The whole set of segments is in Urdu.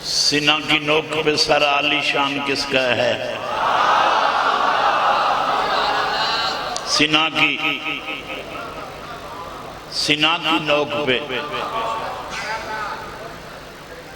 سینہ کی نوک پہ سر عالی شان کس کا ہے؟ سینہ کی نوک پہ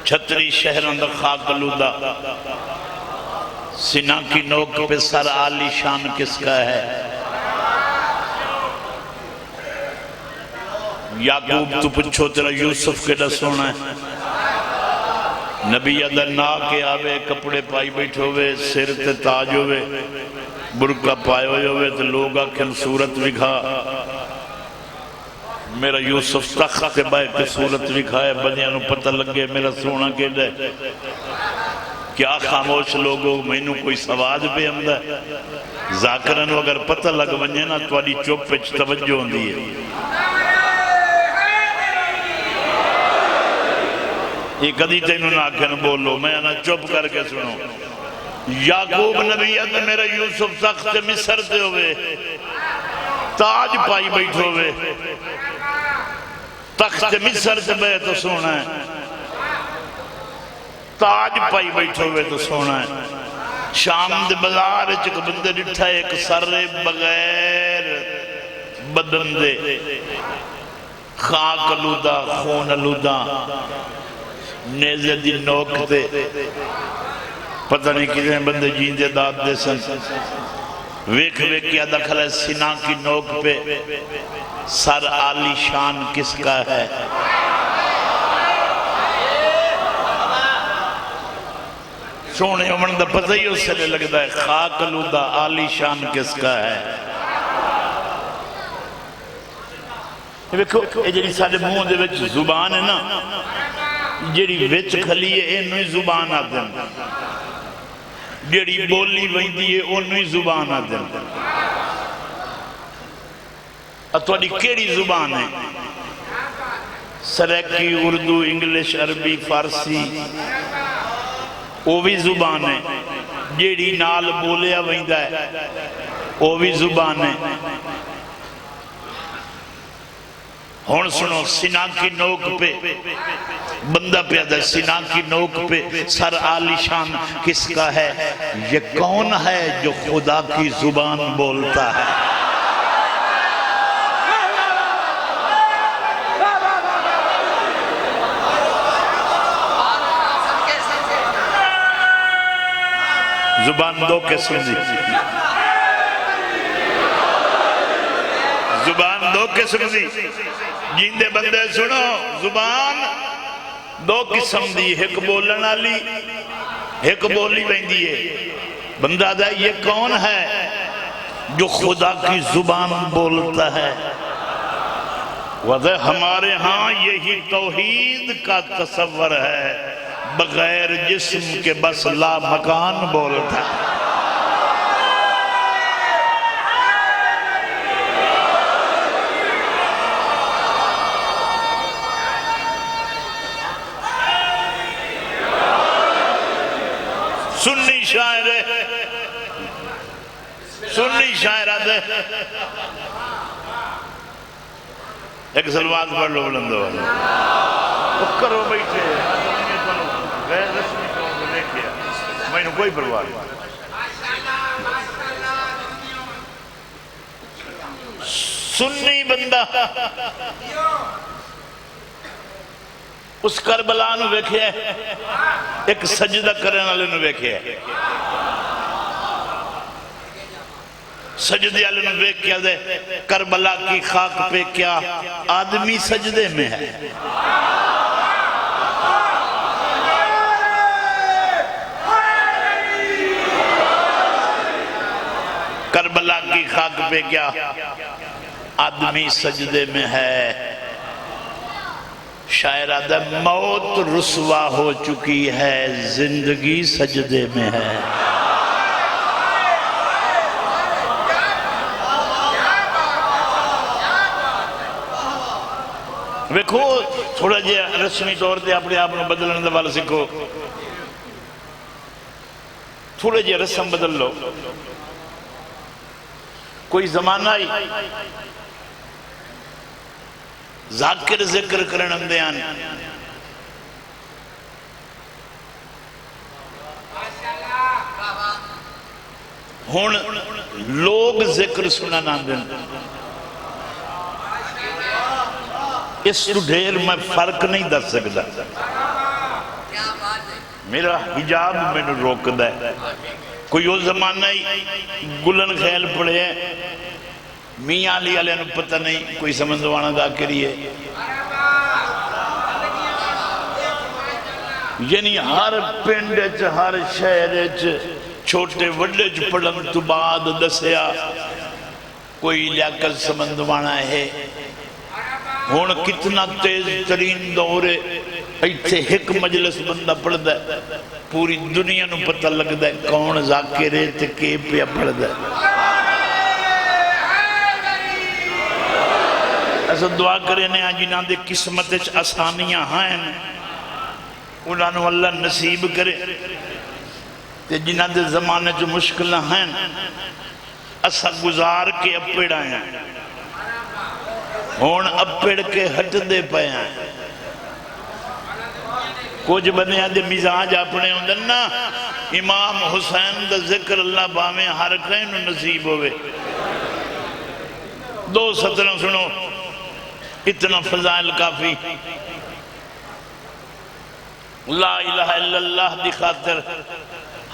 چھتری شہر اندر خاک آلودہ، سینہ کی نوک پہ سر عالی شان کس کا ہے؟ یعقوب تو پچھو تیرا یوسف کے ڈس ہونا ہے، نبی ادھر نا کے آوے کپڑے پائی بیٹھ ہوئے، سر تے تاج ہوئے، برکہ پائے ہوئے تو لوگا کھن صورت وکھا، میرا یوسف تخت کے بائے کے صورت وکھائے، بنیاں نو پتہ لگے میرا سونا کے دے، کیا خاموش لوگوں میں نو کوئی سواد پہ ہمدہ ہے، ذاکرن اگر پتہ لگ بنیاں نا تو آلی چوپ پچ توجہ ہوندی ہے۔ یہ قدی تینوں نہ کہن بولو، میں نہ چپ کر کے سنو۔ یعقوب نبی اد میرا یوسف تخت مصر دے ہوئے، تاج پائی بیٹھ ہوئے، تخت مصر دے بے تو سونا ہے، تاج پائی بیٹھ ہوئے تو سونا ہے۔ شام دے بازار چک بندے ڈٹھا ایک سر بغیر بدن دے، خاک آلودہ خون آلودہ، نیزے دی نوک دے، پتہ نہیں کتنے بندے جیندے داد دے سن، ویکھ کیا دکھل ہے سینہ کی نوک پہ سر عالی شان کس کا ہے؟ سونے عمر دا پتہ ہی اس سے لگتا ہے، خاک آلودہ عالی شان کس کا ہے؟ ویکھو یہ جڑی سارے منہ دے وچ زبان ہے نا، جڑی وچ کھلی ہے انہی زبان آدم، جڑی بولی ویندی ہے انہی زبان آدم۔ اتوانی کیڑی زبان ہے؟ سریکی، اردو، انگلش، عربی، فارسی، وہ بھی زبان ہے، جیڑی نال بولیا ویندہ ہے وہ بھی زبان ہے۔ ہون سنو سینہ کی نوک پہ بندہ پیدا، سینہ کی نوک پہ سر عالی شان کس کا ہے؟ یہ کون ہے جو خدا کی زبان بولتا ہے؟ زبان دو قسم دی، زبان دو قسم دی، جیندے بندے سنو، زبان دو قسم دی، ایک بولن والی، ایک بولی ویندی ہے۔ بندہ دا یہ کون ہے جو خدا کی زبان بولتا ہے؟ وضع ہمارے ہاں یہی توحید کا تصور ہے، بغیر جسم کے بس لا مکان بولتا ہے۔ سنی شاعر ہے، سنی شاعرہ دے، ایک سلوات پڑھ لو بلندو کرو بیٹھے، غیر رسمی طور پر لے کیا، میں نے کوئی پرواہ نہیں۔ سنی بندہ اس کربلا نو ویکھے ایک سجدہ کرنے والے نو ویکھے، سجدے والے نو ویکھ کیا دے کربلا کی خاک پہ کیا آدمی سجدے میں ہے؟ کربلا کی خاک پہ کیا آدمی سجدے میں ہے؟ شاعر آدم موت رسوا ہو چکی ہے، زندگی سجدے میں ہے۔ ویکھو تھوڑا جے رسمی طور تے اپنے آپ نے بدلنے دے والا سکھو، تھوڑے جے رسم بدل لو۔ کوئی زمانہ ہی ذاکر ذکر کرن اندیان ہون لوگ ذکر سننا دن اس تو ڈھیر میں فرق نہیں دس سکتا میرا حجاب میں نے روک دا ہے کوئی وہ زمانہ ہی گلن خیل پڑے ہیں میاں علی علیہ نے پتہ نہیں کوئی سمندوانا دا کریے یعنی ہر پنڈ ہر شہر چھوٹے وڈے پڑھن تو بعد دسیا کوئی لیاقت سمندوانا ہے ہون کتنا تیز ترین دور ہے ایتھے ایک مجلس بندہ پڑھدا ہے پوری دنیا نو پتہ لگدا ہے کون ذاکر ہے تے کے پیا پڑھدا ہے ایسا دعا کرنے ہیں جنہاں دے قسمت آسانیاں ہیں انہاں نو اللہ نصیب کرے تے جنہاں دے زمانے جو مشکل ہیں اسا گزار کے اپڑ آئے ہیں ہون اپڑ کے ہٹ دے پائے ہیں کچھ بنے ہیں دے مزاج اپنے ہوندن نا امام حسین دا ذکر اللہ باویں ہر کہیں نصیب ہوئے دو سطروں سنو اتنا فضائل کافی لا الہ الا اللہ دی خاطر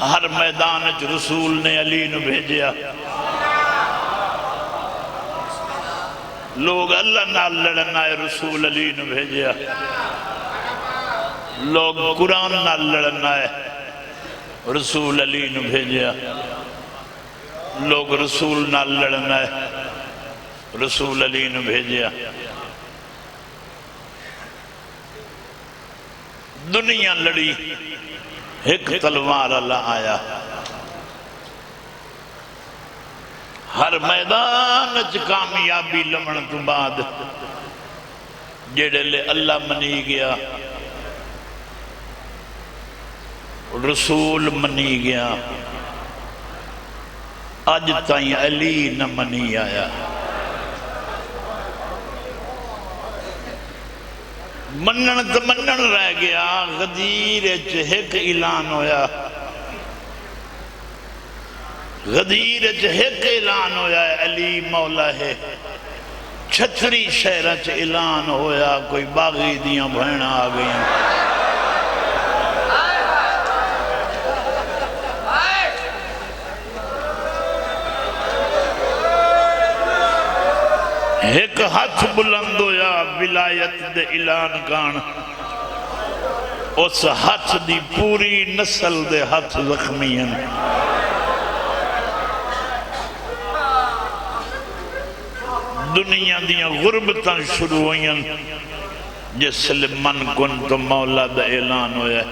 ہر میدان رسول نے علی نو بھیجیا لوگ اللہ نال لڑن آئے رسول علی نو بھیجیا لوگ قرآن نال لڑن آئے رسول علی نو بھیجیا لوگ رسول نال لڑن آئے رسول علی نو بھیجیا دنیا لڑی ایک تلوار اللہ آیا ہر میدان کامیابی لمن تو بعد جڑے لے اللہ منی گیا رسول منی گیا آج تائیں علی نہ منی آیا منن تو منن رہ گیا غدیر ایک اعلان ہویا غدیر ایک اعلان ہویا علی مولا ہے چھتری شہرہ اعلان ہویا کوئی باغی دیاں بھینا آ گئیں ایک ہاتھ بلند ہویا ولایت دے اعلان کان اس ہاتھ دی پوری نسل دے ہاتھ زخمی ہیں دنیا دیاں غربتاں شروع ہوئیں جس لئے من کن تو مولا دا اعلان ہویا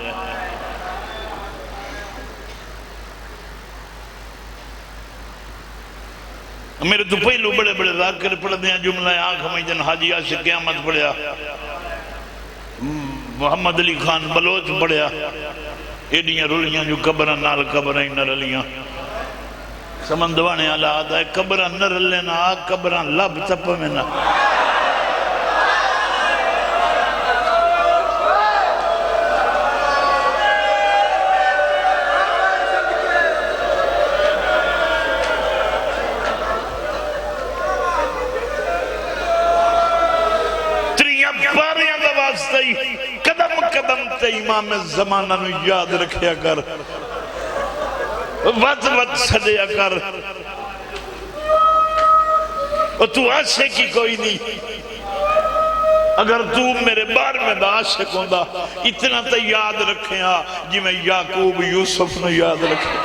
میرے تو پہلو بڑے بڑے ذاکر پڑھ دیا جملہ آنکھ میں جن حاجی عاشق قیامت پڑھیا محمد علی خان بلوچ پڑھیا ایڈیاں رلیاں جو قبرہ نال قبرہ نہ رلیاں سمندوانے اللہ آدھا ہے قبرہ نہ رلینا آگ قبرہ لب تپ میں نہ قدم قدم تے امام زمانہ نو یاد رکھیا کر وقت وقت سڑیا کر اور تو عاشق کی کوئی نہیں اگر تو میرے بار میں دا عاشق ہوندہ اتنا تے یاد رکھیا جی میں یعقوب یوسف نو یاد رکھیا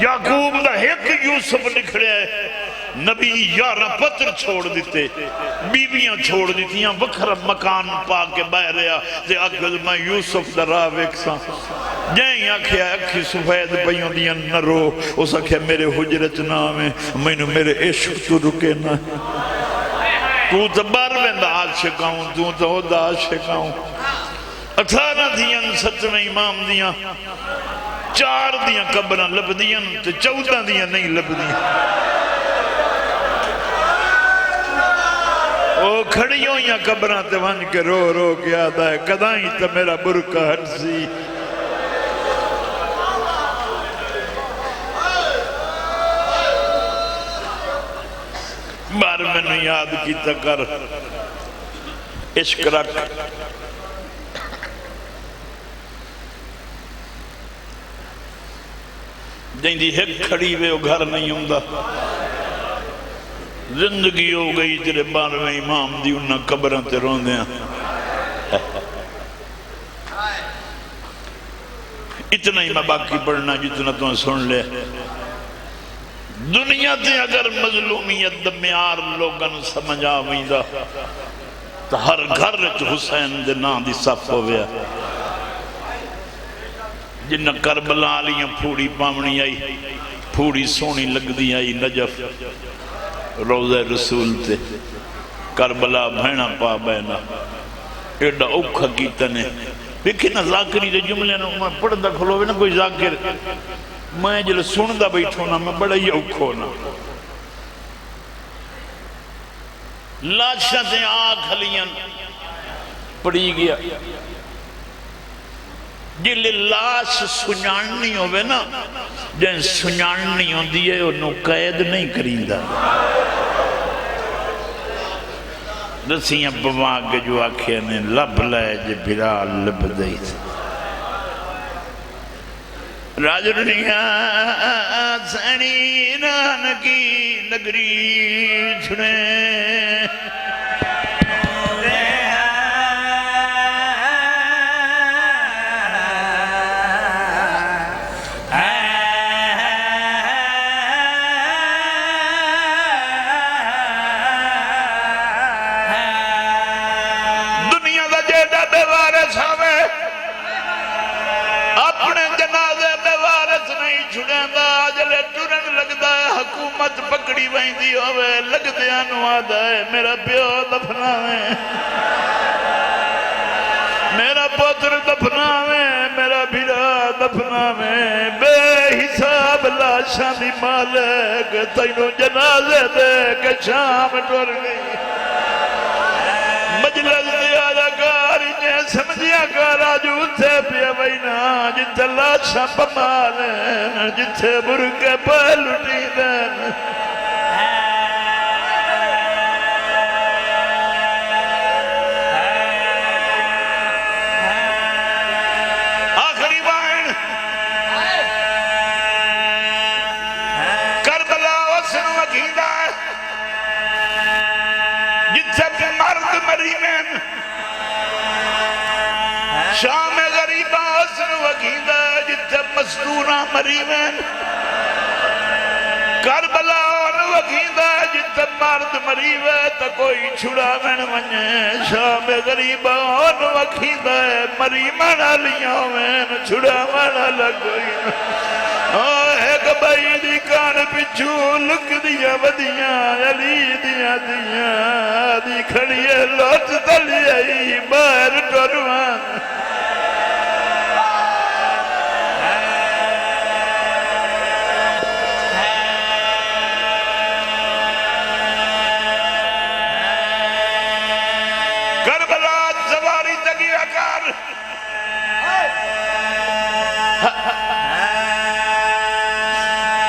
یعقوب دا ایک یوسف نکھڑے ہے نبی یارہ پتر چھوڑ دیتے بیویاں چھوڑ دیتیاں وکھر مکان پا کے بہ رہا تے اکل میں یوسف دراو ایک ساں جائیں آکھیا اکھی سفید پیوں دیاں نہ رو اس آکھیا میرے حجرت نام ہے میں نے میرے عشق تو رکے نہ تو تو بار میں دا عاشق ہوں تو تو دا عاشق ہوں 18 دیاں 7 امام دیاں 4 دیاں قبریں لب دیاں 14 دیاں نہیں لب دیاں او کھڑیوں یا قبران تے ون کے رو رو کے آدھا ہے قدائیں تا میرا برکہ ہٹ سی بار میں نے یاد کیتا کر عشق رکھ جیندی ایک کھڑی وے وہ گھر نہیں ہوندہ زندگی ہو گئی تیرے 12ویں امام دی انہاں قبروں تے روندے ہیں اتنا ہی میں باقی پڑھنا جتنا تو سن لے دنیا تے اگر مظلومیت دمیار لوگن سمجھ آویندہ تو ہر گھر وچ حسین دے نام دی صف ہویا جنہ کربلا لیاں پھوڑی پامنی آئی پھوڑی سونی لگ دی آئی نجف روزہ رسول تے کربلا بھینا پا بینا ایڈا اوکھا کیتا نے دیکھیں نا ذاکری دے جملے نا میں پڑھتا کھلو نا کوئی ذاکر میں جلے سندہ بیٹھو نا میں بڑا ہی اوکھو نا لاشاں سے آنکھ لیاں پڑی گیا جلے لاش سنیاننی ہوئے نا جن سنیاننی ہوں دیئے انہوں قید نہیں کریندہ دسیاں بواگ جو آکھے نے لب لائے جے بھرال لب دئی تھے راجرنیاں سینی نانکی نگری چھڑے حکومت پکڑی ویندی ہوئے لگ دیا نوادہ ہے میرا پیو دفنا میں میرا پوتر دفنا میں میرا بھیرا دفنا میں بے حساب لاشاں دی مالک تینوں جنازے دے کے شام ٹور گئی مجلس دیا لگاری نے سمجھیا کارا جو تھے پیا وینا جتے لاشاں پمالیں جتے برکے پہلٹی دیں آخری وائن کربلا وسن وکیدہ جتے مرد مریمین شام غریبہ حسن وگیدہ جتے مستورہ مریمین کربلا وگیدہ جتے مرد مریوے تا کوئی چھڑا من منجے شام غریبہ وگیدہ مریمن علیوں میں چھڑا من لگوئی ایک بھائی دی کان پچھو لک دیا ودیاں علی دیا دیا دی کھڑیے لوٹ دلی آئی بار ٹوروان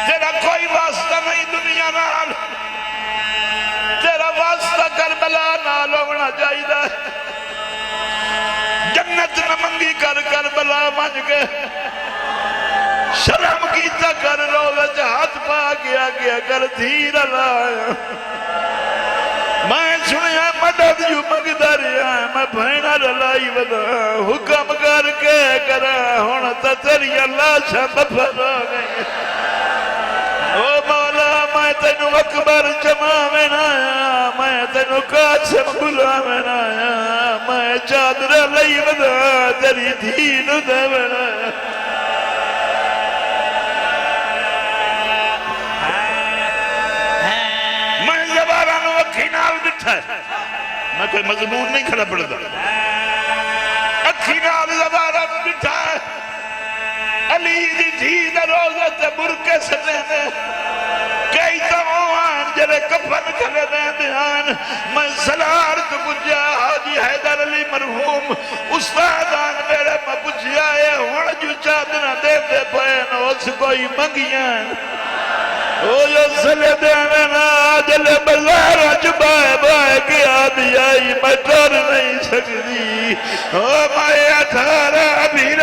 تیرا کوئی واسطہ نہیں دنیا نال تیرا واسطہ کربلا نال ہونا چاہیے جنت نہ منگی کر کربلا منج کے شرم کیتا کر روزہ ہاتھ پا گیا گیا کر دھیر لایا میں سنیا مدد جو مگدہ رہا ہے میں بھینا رلائی ودا حکم کر کے کرا ہونا تا تیری اللہ شاہ دفر ہو گئی او مولا میں تینو اکبر جمع میں نایا میں تینو قاسم بلا میں نایا میں چادر لئی ودا تیری دین دے میں نایا میں کوئی مضمون نہیں کھڑا پڑتا اکھی نال زبارہ بٹھا علی دی دھی دا روزہ تے برکے سنے دے کئی تمام جلے کفن کھلے دے دیان میں سلار تو پجھا حاجی حیدر علی مرحوم استادان میرے میں پجھا ہے ہون جو چادنا دے دے پہن اس کوئی منگیاں او جو سلے دے میں نا جلے بزار کے آدھی آئی میں ڈر نہیں سکتی، میں 18 بھی